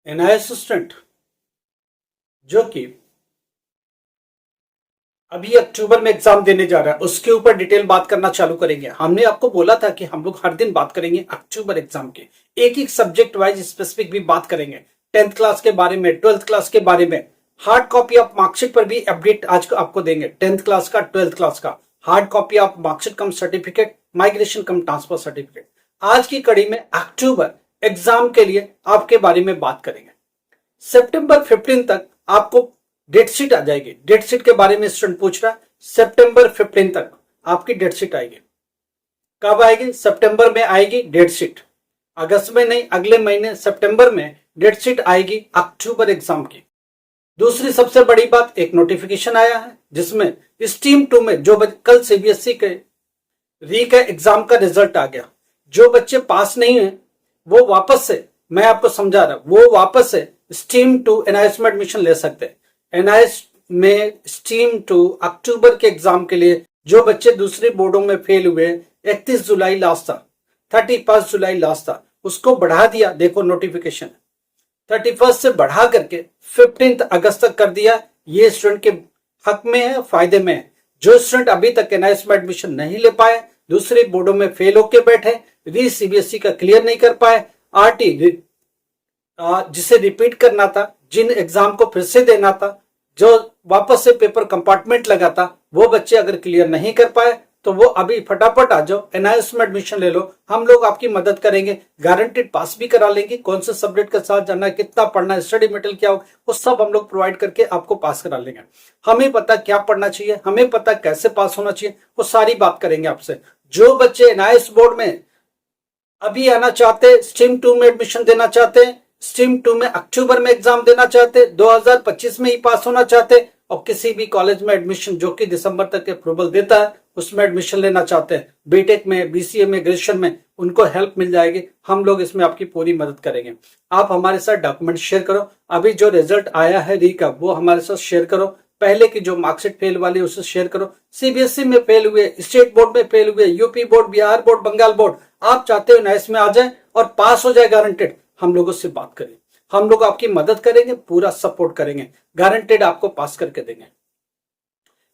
NIS student जो कि अभी अक्टूबर में एग्जाम देने जा रहा है उसके ऊपर डिटेल बात करना चालू करेंगे। हमने आपको बोला था कि हम लोग हर दिन बात करेंगे अक्टूबर एग्जाम के, एक एक सब्जेक्ट वाइज स्पेसिफिक भी बात करेंगे। 10th क्लास के बारे में, 12th क्लास के बारे में, हार्ड कॉपी ऑफ मार्कशीट पर भी अपडेट आज आपको देंगे। 10th क्लास का, 12th क्लास का hard copy of marksheet cum certificate, migration cum transfer certificate. आज की कड़ी में अक्टूबर एग्जाम के लिए आपके बारे में बात करेंगे। सितंबर 15 तक आपको डेट शीट आ जाएगी। डेट शीट के बारे में स्टूडेंट पूछ रहा है, सितंबर 15 तक आपकी डेट शीट आएगी। कब आएगी? सितंबर में आएगी डेट शीट, अगस्त में नहीं, अगले महीने सितंबर में डेट शीट आएगी अक्टूबर एग्जाम की। दूसरी सबसे बड़ी बात, एक नोटिफिकेशन आया है जिसमें स्ट्रीम 2 में जो कल सीबीएसई के री का एग्जाम का रिजल्ट आ गया, जो बच्चे पास नहीं है वो वापस से, मैं आपको समझा रहा, वो वापस से स्ट्रीम 2 एनआईएस में एडमिशन ले सकते हैं। एनआईएस में स्ट्रीम 2 अक्टूबर के एग्जाम के लिए जो बच्चे दूसरे बोर्डों में फेल हुए, 31 जुलाई लास्ट था, 31 जुलाई लास्ट था, उसको बढ़ा दिया। देखो नोटिफिकेशन 31 से बढ़ा करके 15 अगस्त तक कर दिया। ये स्टूडेंट के हक में है, फायदे में है। जो स्टूडेंट अभी तक एनआईएस में एडमिशन नहीं ले पाए, दूसरे बोर्डों में फेल होके बैठे, री सीबीएसई का क्लियर नहीं कर पाए, आरटी जिसे रिपीट करना था, जिन एग्जाम को फिर से देना था, जो वापस से पेपर कंपार्टमेंट लगा था, वो बच्चे अगर क्लियर नहीं कर पाए तो वो अभी फटाफट आ जाओ, एनआईएस में एडमिशन ले लो। हम लोग आपकी मदद करेंगे, गारंटेड पास भी करा लेंगे। कौन से सब्जेक्ट के साथ जाना है, कितना पढ़ना है, स्टडी मटेरियल क्या हो, वो सब हम लोग प्रोवाइड करके आपको पास करा लेंगे। हमें पता क्या पढ़ना चाहिए, हमें पता कैसे पास होना चाहिए, वो सारी बात करेंगे आपसे। जो बच्चे एनआईएस बोर्ड में अभी आना चाहते, स्ट्रीम 2 में एडमिशन देना चाहते हैं, स्ट्रीम 2 में अक्टूबर में एग्जाम देना चाहते, 2025 में ही पास होना चाहते, और किसी भी कॉलेज में एडमिशन जो कि दिसंबर तक अप्रूवल देता है उसमें एडमिशन लेना चाहते हैं, बीटेक में, बीसीए में, ग्रेजुएशन में, उनको हेल्प मिल जाएगी। हम लोग इसमें आपकी पूरी मदद करेंगे। आप हमारे साथ डॉक्यूमेंट शेयर करो। अभी जो रिजल्ट आया है री का, वो हमारे साथ शेयर करो। पहले की जो मार्कशीट फेल वाली उसे शेयर करो। सीबीएसई में फेल हुए, स्टेट बोर्ड में फेल हुए, UP board, Bihar board, Bengal board, आप चाहते हो एनआईएस में आ जाए और पास हो जाए गारंटेड, हम लोगों से बात करें। हम लोग आपकी मदद करेंगे, पूरा सपोर्ट करेंगे, गारंटेड आपको पास करके देंगे।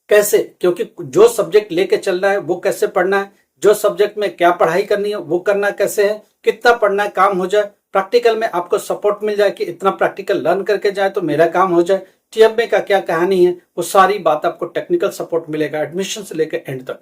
कैसे? क्योंकि जो सब्जेक्ट लेके चलना है वो कैसे पढ़ना है, जो सब्जेक्ट में क्या पढ़ाई करनी है वो करना कैसे है, कितना पढ़ना है, काम हो जाए। प्रैक्टिकल में आपको सपोर्ट मिल जाए कि इतना प्रैक्टिकल लर्न करके जाए तो मेरा काम हो जाए। टीएमए का क्या कहानी है, वो सारी बात आपको टेक्निकल सपोर्ट मिलेगा एडमिशन से लेकर एंड तक।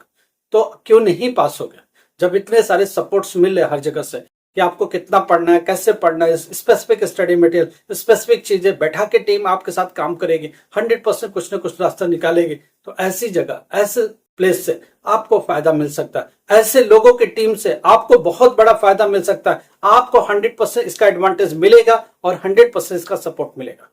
तो क्यों नहीं पास हो गया जब इतने सारे सपोर्ट्स मिल रहे हर जगह से, कि आपको कितना पढ़ना है, कैसे पढ़ना है, स्पेसिफिक स्टडी मटेरियल, स्पेसिफिक चीजें बैठा के टीम आपके साथ काम करेगी, 100% कुछ ना कुछ रास्ता निकालेगी। तो ऐसी जगह, ऐसे प्लेस से आपको फायदा मिल सकता है, ऐसे लोगों की टीम से आपको बहुत बड़ा फायदा मिल सकता है। आपको 100% इसका एडवांटेज मिलेगा और 100% इसका सपोर्ट मिलेगा।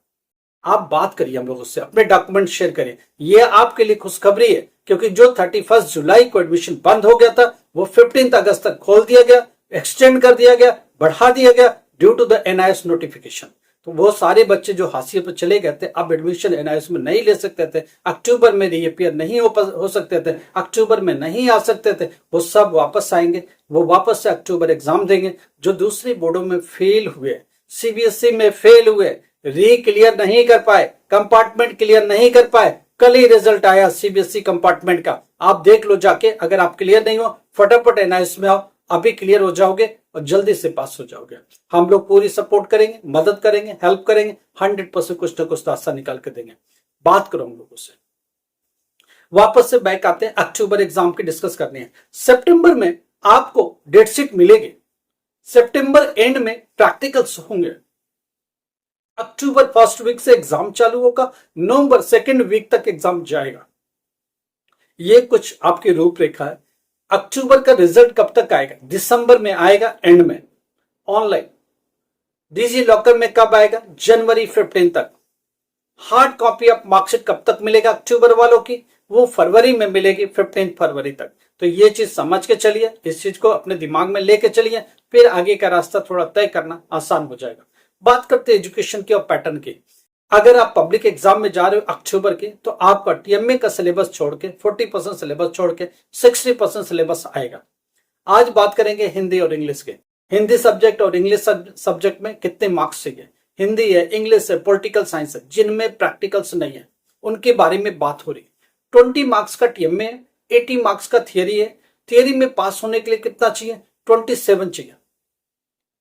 आप बात करिए हम लोगों से, अपने डॉक्यूमेंट शेयर करिए। ये आपके लिए खुशखबरी है, क्योंकि जो 31 जुलाई को एडमिशन बंद हो गया था वो 15 अगस्त तक खोल दिया गया, एक्सटेंड कर दिया गया, बढ़ा दिया गया due to the NIS notification. तो वो सारे बच्चे जो हाशिए पर चले गए थे, अब एडमिशन एनआईएस में नहीं ले सकते थे, अक्टूबर में रीअपियर नहीं हो सकते थे, अक्टूबर में नहीं आ सकते थे, वो सब वापस आएंगे। वो वापस से अक्टूबर एग्जाम देंगे। जो दूसरी बोर्डों में फेल हुए, सीबीएसई में फेल हुए, री क्लियर नहीं कर पाए, कंपार्टमेंट क्लियर नहीं कर पाए, कल ही रिजल्ट आया सीबीएसई कंपार्टमेंट का, आप देख लो जाके। अगर आप क्लियर नहीं हो, फटाफट एनआईएस में आओ, अभी क्लियर हो जाओगे और जल्दी से पास हो जाओगे। हम लोग पूरी सपोर्ट करेंगे, मदद करेंगे, हेल्प करेंगे, 100% कुछ ना कुछ रास्ता निकाल के देंगे। बात करो हम लोगों से। वापस से बैक आते हैं, अक्टूबर एग्जाम की डिस्कस करनी है। सितंबर में आपको डेट शीट मिलेगी, सितंबर एंड में प्रैक्टिकल्स होंगे, अक्टूबर फर्स्ट वीक से एग्जाम चालू होगा, नवंबर सेकेंड वीक तक एग्जाम जाएगा। ये कुछ आपकी रूपरेखा है। अक्टूबर का रिजल्ट कब तक आएगा? दिसंबर में आएगा, एंड में ऑनलाइन। डिजी लॉकर में कब आएगा? जनवरी 15 तक। हार्ड कॉपी ऑफ मार्कशीट कब तक मिलेगा अक्टूबर वालों की? वो फरवरी में मिलेगी, 15 फरवरी तक। तो ये चीज समझ के चलिए, इस चीज को अपने दिमाग में लेके चलिए, फिर आगे का रास्ता थोड़ा तय करना आसान हो जाएगा। बात करते हैं एजुकेशन की और पैटर्न की। अगर आप पब्लिक एग्जाम में जा रहे हो अक्टूबर के, तो आपका टीएमए का सिलेबस छोड़ के, 40% सिलेबस छोड़ के 60% सिलेबस आएगा। आज बात करेंगे हिंदी और इंग्लिश के। हिंदी सब्जेक्ट और इंग्लिश सब्जेक्ट में कितने मार्क्स चाहिए, हिंदी है, इंग्लिश है, पॉलिटिकल साइंस है, जिनमें प्रैक्टिकल्स नहीं है, उनके बारे में बात हो रही है। 20 मार्क्स का टीएमए है, 80 मार्क्स का थियरी है। थियरी में पास होने के लिए कितना चाहिए? 27 चाहिए।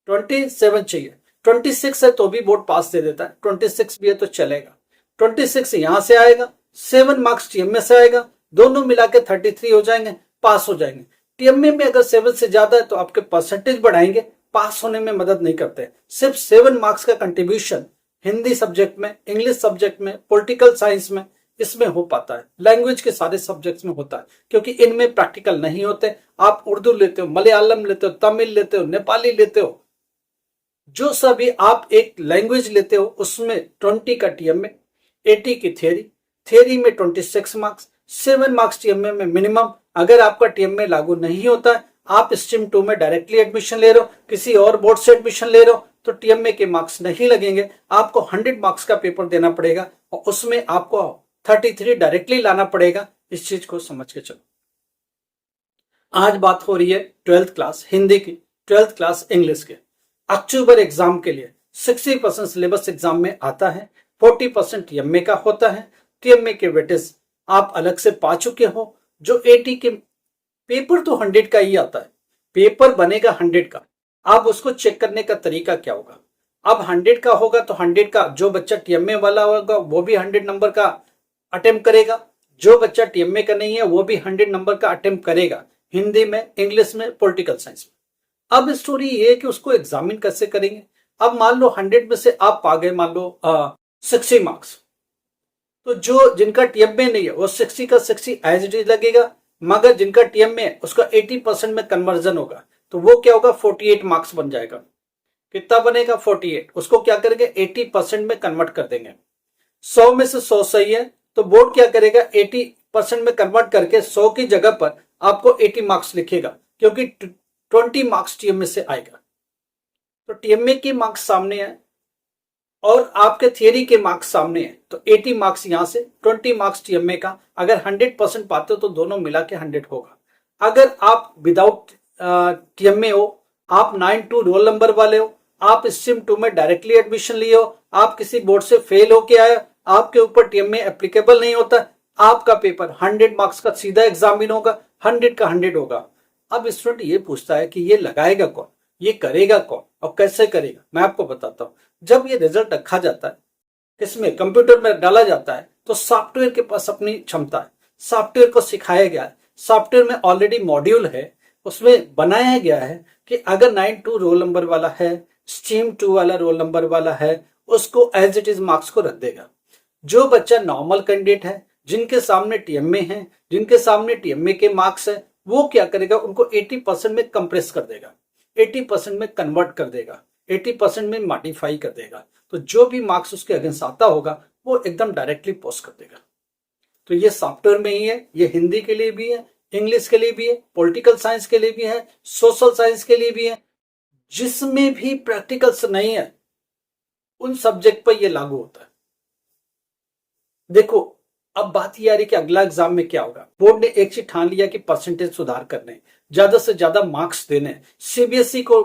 27 चाहिए। 26 है तो भी बोर्ड पास दे देता है, 26 भी है तो चलेगा। 26 यहां से आएगा, 7 मार्क्स टीएमए से आएगा, दोनों मिला के 33 हो जाएंगे, पास हो जाएंगे। टीएमए में अगर 7 से ज्यादा है तो आपके परसेंटेज बढ़ाएंगे, पास होने में मदद नहीं करते। सिर्फ 7 मार्क्स का कंट्रीब्यूशन हिंदी सब्जेक्ट में, इंग्लिश सब्जेक्ट में, पॉलिटिकल साइंस में, इसमें हो पाता है। लैंग्वेज के सारे सब्जेक्ट्स में होता है, क्योंकि इनमें प्रैक्टिकल नहीं होते। आप उर्दू लेते हो, मलयालम लेते हो, तमिल लेते हो, नेपाली लेते हो, जो सभी आप एक लैंग्वेज लेते हो उसमें 20 का टीएमए, 80 की थियरी में 26 मार्क्स, 7 मार्क्स टीएमए में मिनिमम। अगर आपका टीएमए लागू नहीं होता है, आप स्ट्रीम 2 में डायरेक्टली एडमिशन ले रहे हो, किसी और बोर्ड से एडमिशन ले रहे हो, तो टीएमए के मार्क्स नहीं लगेंगे। आपको 100 मार्क्स का पेपर देना पड़ेगा और उसमें आपको 33 डायरेक्टली लाना पड़ेगा। इस चीज को समझ के चलो। आज बात हो रही है 12th क्लास हिंदी की, 12th क्लास इंग्लिश के। अक्टूबर एग्जाम के लिए 60% सिलेबस एग्जाम में आता है, 40% टीएमए का होता है। टीएमए के वेटेज आप अलग से पा चुके हो। जो 80 के पेपर तो 100 का ही आता है, पेपर बनेगा 100 का। आप उसको चेक करने का तरीका क्या होगा? अब 100 का होगा तो 100 का जो बच्चा टीएमए वाला होगा वो भी 100 नंबर का अटेम्प्ट करेगा, जो बच्चा टीएमए का नहीं है वो भी 100 नंबर का अटेम्प्ट करेगा, हिंदी में, इंग्लिश में, पॉलिटिकल साइंस में। अब स्टोरी ये है कि उसको एग्जामिन कैसे करेंगे। अब मान लो 100 में से आप पा गए मान लो 60 मार्क्स, तो जो जिनका टीएमए नहीं है वो 60 का 60 एज इट इज लगेगा, मगर जिनका टीएमए है उसका 80% में कन्वर्जन होगा, तो वो क्या होगा? 48 मार्क्स बन जाएगा। कितना बनेगा? 48। उसको क्या करेंगे? 80% में कन्वर्ट कर देंगे। 100 में से 100 सही है तो बोर्ड क्या करेगा? 80% में कन्वर्ट करके 100 की जगह पर आपको 80 मार्क्स लिखेगा, क्योंकि 20 मार्क्स टीएमए से आएगा। तो टीएमए के मार्क्स सामने है और आपके थियरी के मार्क्स सामने है, तो 80 मार्क्स यहां से, 20 मार्क्स टीएमए का। अगर 100% पाते हो तो दोनों मिला के 100 होगा। अगर आप विदाउट टीएमए हो, आप 9-2 रोल नंबर वाले हो, आप स्ट्रीम 2 में डायरेक्टली एडमिशन लिए हो, आप किसी बोर्ड से फेल होके आए, आपके ऊपर टीएमए एप्लीकेबल नहीं होता, आपका पेपर 100 मार्क्स का सीधा एग्जामिन होगा, 100 का 100 होगा। अब स्टूडेंट ये पूछता है कि ये लगाएगा कौन, ये करेगा कौन और कैसे करेगा? मैं आपको बताता हूं। जब ये रिजल्ट रखा जाता है, किसमें? कंप्यूटर में डाला जाता है, तो सॉफ्टवेयर के पास अपनी क्षमता है, सॉफ्टवेयर को सिखाया गया है, सॉफ्टवेयर में ऑलरेडी मॉड्यूल है, उसमें बनाया गया है कि अगर 9-2 रोल नंबर वाला है, स्ट्रीम 2 वाला रोल नंबर वाला है, उसको एज इट इज मार्क्स को रख देगा। जो बच्चा नॉर्मल कैंडिडेट है, जिनके सामने टीएमए है, जिनके सामने टीएमए के मार्क्स है, वो क्या करेगा? उनको 80% में कंप्रेस कर देगा, 80% में कन्वर्ट कर देगा, 80% में मॉडिफाई कर देगा। तो जो भी मार्क्स उसके अगेंस्ट आता होगा वो एकदम डायरेक्टली पोस्ट कर देगा। तो ये सॉफ्टवेयर में ही है, ये हिंदी के लिए भी है, इंग्लिश के लिए भी है, पॉलिटिकल साइंस के लिए भी है, सोशल साइंस के लिए भी है। जिसमें भी प्रैक्टिकल्स नहीं है उन सब्जेक्ट पर ये लागू होता है। देखो अब बात ये आ रही कि अगला एग्जाम में क्या होगा। बोर्ड ने एक चीज ठान लिया कि परसेंटेज सुधार करने, ज्यादा से ज्यादा मार्क्स देने, सीबीएसई को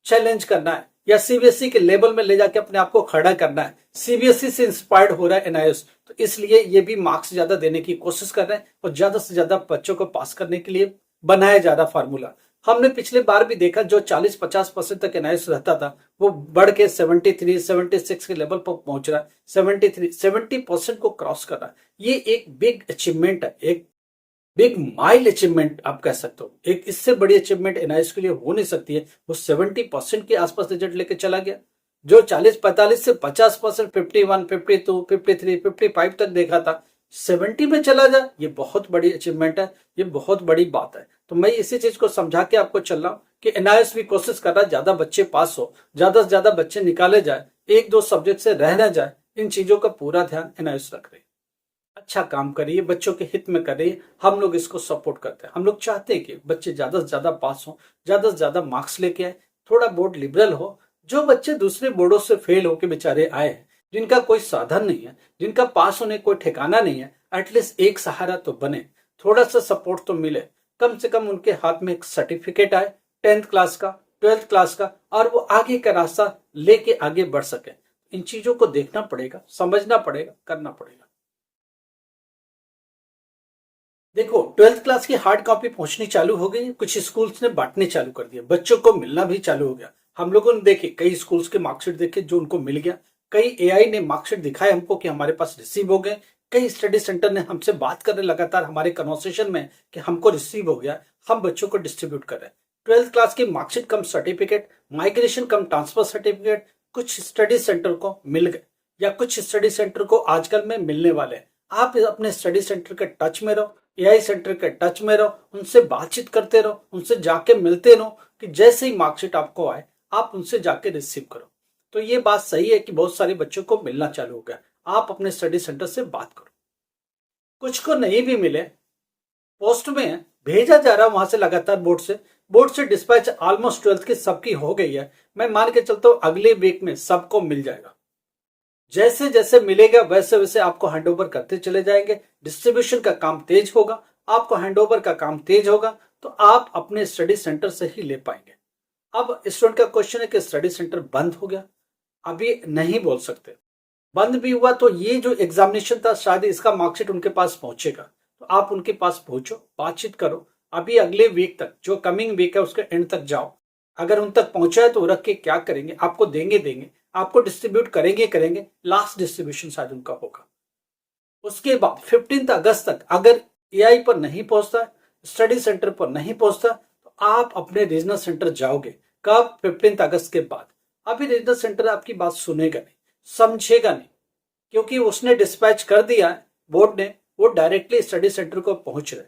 चैलेंज करना है या सीबीएसई के लेवल में ले जाके अपने आप को खड़ा करना है। सीबीएसई से इंस्पायर्ड हो रहा है एनआईएस, तो इसलिए ये भी मार्क्स ज्यादा देने की कोशिश कर रहे हैं और ज्यादा से ज्यादा बच्चों को पास करने के लिए बनाया जा रहा फार्मूला। हमने पिछले बार भी देखा जो 40-50% तक एनआईएस रहता था वो बढ़ के 73-76 के लेवल पर पहुंच रहा है, 70% को क्रॉस कर रहा है। ये एक बिग अचीवमेंट है, एक बिग माइल अचीवमेंट आप कह सकते हो। एक इससे बड़ी अचीवमेंट एनआईएस के लिए हो नहीं सकती है। वो 70% के आसपास रिजल्ट लेके चला गया। जो 40-45 से 50%, 51, 52, 53, 55 तक देखा था, 70 में चला जाए, ये बहुत बड़ी अचीवमेंट है, ये बहुत बड़ी बात है। तो मैं इसी चीज को समझा के आपको चल रहा हूँ कि एनआईएस भी कोशिश कर रहा है ज्यादा बच्चे पास हो, ज्यादा से ज्यादा बच्चे निकाले जाए, 1-2 सब्जेक्ट से रह न जाए। इन चीजों का पूरा ध्यान एनआईएस रख रही है। अच्छा काम करिए, बच्चों के हित में करिए। हम लोग इसको सपोर्ट करते हैं। हम लोग चाहते हैं कि बच्चे ज्यादा से ज्यादा पास हो, ज्यादा से ज्यादा मार्क्स लेके आए, थोड़ा बोर्ड लिबरल हो। जो बच्चे दूसरे बोर्डों से फेल होके बेचारे आए हैं, जिनका कोई साधन नहीं है, जिनका पास होने कोई ठिकाना नहीं है, एटलीस्ट एक सहारा तो बने, थोड़ा सा सपोर्ट तो मिले। कम से कम उनके हाथ में एक सर्टिफिकेट आए 10th क्लास का, 12th क्लास का, और वो आगे का रास्ता लेके आगे बढ़ सके। इन चीजों को देखना पड़ेगा, समझना पड़ेगा, करना पड़ेगा। देखो 12th क्लास की हार्ड कॉपी पहुंचनी चालू हो गई, कुछ स्कूल्स ने बांटने चालू कर दिया, बच्चों को मिलना भी चालू हो गया। हम लोगों ने देखे कई स्कूल्स के मार्कशीट देखे जो उनको मिल गया, कई एआई ने मार्कशीट दिखाए हमको कि हमारे पास रिसीव हो गए, कई स्टडी सेंटर ने हमसे बात कर रहे लगातार हमारे कन्वर्सेशन में कि हमको रिसीव हो गया, हम बच्चों को डिस्ट्रीब्यूट कर रहे हैं। 12th क्लास की marksheet cum certificate, migration cum transfer certificate कुछ स्टडी सेंटर को मिल गए, या कुछ स्टडी सेंटर को आजकल में मिलने वाले हैं। आप अपने स्टडी सेंटर के टच में रहो, एआई सेंटर के टच में रहो, उनसे बातचीत करते रहो, उनसे जाके मिलते रहो कि जैसे ही मार्कशीट आपको आए आप उनसे जाके रिसीव करो। तो ये बात सही है कि बहुत सारे बच्चों को मिलना चालू हो गया, आप अपने स्टडी सेंटर से बात करो। कुछ को नहीं भी मिले, पोस्ट में है, भेजा जा रहा है वहां से लगातार बोर्ड से डिस्पैच ऑलमोस्ट 12th की सबकी हो गई है। मैं मान के चलता हूं अगले वीक में सबको मिल जाएगा। जैसे जैसे मिलेगा वैसे वैसे आपको हैंडओवर करते चले जाएंगे, डिस्ट्रीब्यूशन का काम तेज होगा, आपको हैंडओवर का काम तेज होगा, तो आप अपने स्टडी सेंटर से ही ले पाएंगे। अब स्टूडेंट का क्वेश्चन है कि स्टडी सेंटर बंद हो गया, अभी नहीं बोल सकते। बंद भी हुआ तो ये जो एग्जामिनेशन था शायद इसका मार्कशीट उनके पास पहुंचेगा, तो आप उनके पास पहुंचो, बातचीत करो। अभी अगले वीक तक, जो कमिंग वीक है उसके एंड तक जाओ, अगर उन तक पहुंचा है तो रख के क्या करेंगे, आपको देंगे, आपको डिस्ट्रीब्यूट करेंगे, लास्ट डिस्ट्रीब्यूशन शायद उनका होगा। उसके बाद 15 अगस्त तक अगर एआई पर नहीं पहुंचता, स्टडी सेंटर पर नहीं पहुंचता, तो आप अपने रीजनल सेंटर जाओगे। कब? 15 अगस्त के बाद। अभी रीजनल सेंटर आपकी बात सुनेगा नहीं, समझेगा नहीं, क्योंकि उसने डिस्पैच कर दिया है बोर्ड ने, वो डायरेक्टली स्टडी सेंटर को पहुंच रहे।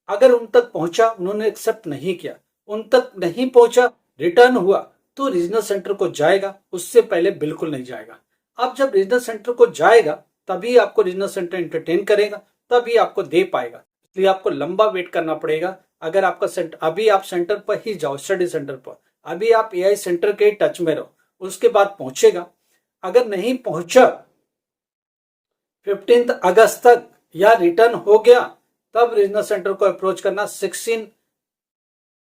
अगर उन तक पहुंचा, उन्होंने एक्सेप्ट नहीं किया, उन तक नहीं पहुंचा, रिटर्न हुआ, तो रीजनल सेंटर को जाएगा, उससे पहले बिल्कुल नहीं जाएगा। अब जब रीजनल सेंटर को जाएगा तभी आपको रीजनल सेंटर एंटरटेन करेगा, तभी आपको दे पाएगा, इसलिए आपको लंबा वेट करना पड़ेगा। अगर आपका सेंटर, अभी आप सेंटर पर ही जाओ, स्टडी सेंटर पर, अभी आप एआई सेंटर के टच में रहो, उसके बाद पहुंचेगा। अगर नहीं पहुंचा 15 अगस्त तक या रिटर्न हो गया, तब रीजनल सेंटर को अप्रोच करना। 16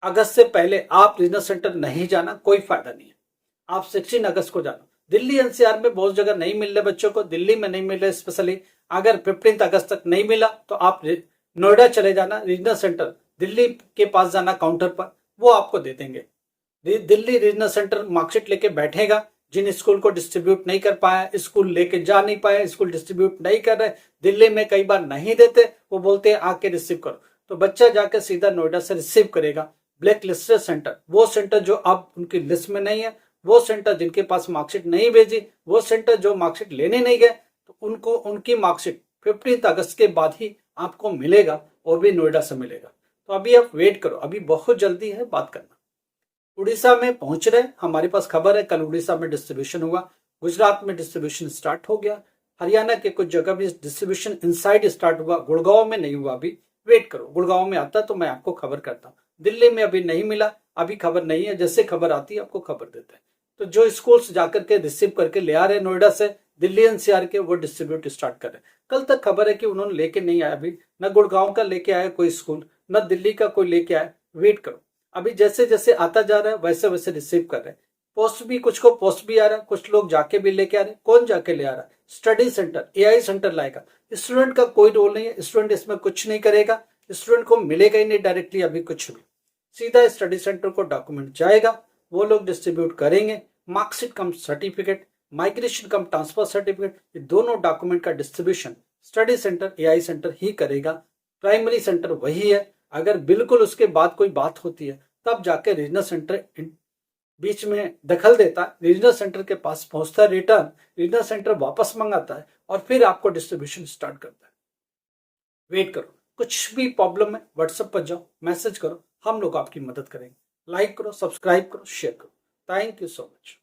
अगस्त से पहले आप रीजनल सेंटर नहीं जाना, कोई फायदा नहीं है। आप 16 अगस्त को जाना। दिल्ली एनसीआर में बहुत जगह नहीं मिल रहे बच्चों को, दिल्ली में नहीं मिल रहे स्पेशली। अगर 15 अगस्त तक नहीं मिला तो आप नोएडा चले जाना, रीजनल सेंटर दिल्ली के पास जाना काउंटर पर, वो आपको दे देंगे। दिल्ली रीजनल सेंटर मार्कशीट लेके बैठेगा, जिन स्कूल को डिस्ट्रीब्यूट नहीं कर पाया, स्कूल लेके जा नहीं पाया, स्कूल डिस्ट्रीब्यूट नहीं कर रहे, दिल्ली में कई बार नहीं देते, वो बोलते हैं आके रिसीव करो, तो बच्चा जाकर सीधा नोएडा से रिसीव करेगा। ब्लैक लिस्टेड सेंटर, वो सेंटर जो अब उनकी लिस्ट में नहीं है, वो सेंटर जिनके पास मार्कशीट नहीं भेजी, वो सेंटर जो मार्कशीट लेने नहीं गए, तो उनको उनकी मार्कशीट 15 अगस्त के बाद ही आपको मिलेगा, और भी नोएडा से मिलेगा। तो अभी आप वेट करो, अभी बहुत जल्दी है बात करना। उड़ीसा में पहुंच रहे, हमारे पास खबर है कल उड़ीसा में डिस्ट्रीब्यूशन हुआ, गुजरात में डिस्ट्रीब्यूशन स्टार्ट हो गया, हरियाणा के कुछ जगह भी डिस्ट्रीब्यूशन इनसाइड स्टार्ट हुआ, गुड़गांव में नहीं हुआ, अभी वेट करो, गुड़गांव में आता तो मैं आपको खबर करता हूँ। दिल्ली में अभी नहीं मिला, अभी खबर नहीं है, जैसे खबर आती है आपको खबर देते हैं। तो जो स्कूल्स जाकर के रिसीव करके ले आ रहे हैं नोएडा से, दिल्ली एनसीआर के, वो डिस्ट्रीब्यूट स्टार्ट कर रहे हैं। कल तक खबर है कि उन्होंने लेके नहीं आया, अभी न गुड़गांव का लेके आया कोई स्कूल, न दिल्ली का कोई लेके आया, वेट करो। अभी जैसे जैसे आता जा रहा है वैसे वैसे रिसीव कर रहे हैं। पोस्ट भी, कुछ को पोस्ट भी आ रहा है, कुछ लोग जाके भी लेके आ रहे हैं। कौन जाके ले आ रहा है? स्टडी सेंटर, एआई सेंटर लाएगा। स्टूडेंट का कोई रोल नहीं है, स्टूडेंट इसमें कुछ नहीं करेगा, स्टूडेंट को मिलेगा ही नहीं डायरेक्टली अभी कुछ भी, सीधा स्टडी सेंटर को डॉक्यूमेंट जाएगा, वो लोग डिस्ट्रीब्यूट करेंगे। Marksheet cum certificate, migration cum transfer certificate, ये दोनों डॉक्यूमेंट का distribution study center, AI center ही करेगा। प्राइमरी सेंटर वही है। अगर बिल्कुल उसके बाद कोई बात होती है तब जाके रीजनल सेंटर बीच में दखल देता है, रीजनल सेंटर के पास पहुंचता है रिटर्न, रीजनल सेंटर वापस मंगाता है और फिर आपको डिस्ट्रीब्यूशन स्टार्ट करता है। वेट करो, कुछ भी प्रॉब्लम है व्हाट्सएप पर जाओ, मैसेज करो, हम लोग आपकी मदद करेंगे। लाइक करो, सब्सक्राइब करो, शेयर करो। Thank you so much.